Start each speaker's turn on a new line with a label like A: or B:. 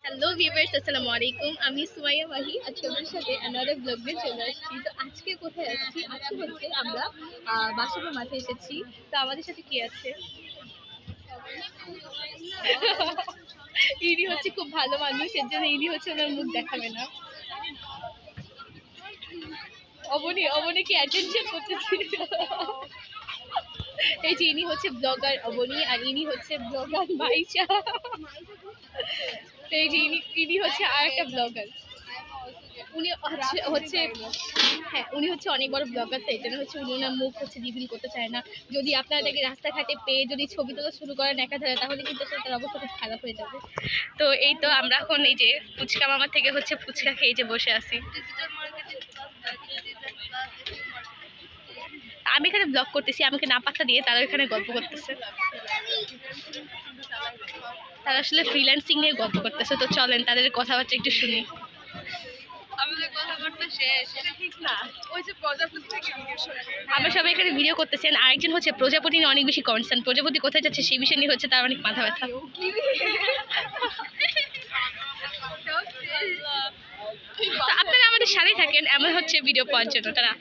A: Hello viewers, আসসালামু আলাইকুম। আমি সুমাইয়া মাহি আজকে আপনাদের সাথে অ্যানাদার ব্লগ নিয়ে চলে আসছি। তো আজকে কোথায় আসছি? আজকে হচ্ছে আমরা বাসাবো মাঠে এসেছি। তো আমাদের সাথে কি আছে? ইনি হচ্ছে খুব ভালো মানুষ, এর জন্য ইনি হচ্ছে ওনার মুখ দেখাবে না। অবনী কি অ্যাটেনশন করতেছি? এই যে ইনি হচ্ছে ব্লগার অবনী, আর ইনি হচ্ছে ব্লগার মাইশা। তো এই যে ইনি হচ্ছে আর একটা ব্লগার। উনি হচ্ছে হ্যাঁ, উনি হচ্ছে অনেক বড় ব্লগার, তো এই জন্য হচ্ছে উনি ওনার মুখ হচ্ছে রিভিল করতে চায় না। যদি আপনারা তাকে রাস্তাঘাটে পেয়ে যদি ছবি তোলা শুরু করেন একাধারে, তাহলে কিন্তু আসলে তার অবস্থা খুব খারাপ হয়ে যাবে। তো এই তো আমরা এখন এই যে ফুচকা মামা থেকে হচ্ছে ফুচকা খেয়ে যে বসে আছি। আমি এখানে ব্লগ করতেছি, আমাকে না পাত্তা দিয়ে তারা এখানে গল্প করতেছে। তারা আসলে ফ্রিল্যান্সিং নিয়ে গল্প করতেছে। তো চলেন তাদের কথাবার্তা একটু শুনি। আমরা সবাই এখানে ভিডিও করতেছেন, আরেকজন হচ্ছে প্রজাপতি নিয়ে অনেক বেশি কনসার্ন। প্রজাপতি কোথায় যাচ্ছে সেই বিষয় নিয়ে হচ্ছে তার অনেক মাথা ব্যথা। তো আপনারা আমাদের সাথেই থাকেন, এমন হচ্ছে ভিডিও পাওয়ার জন্য। তারা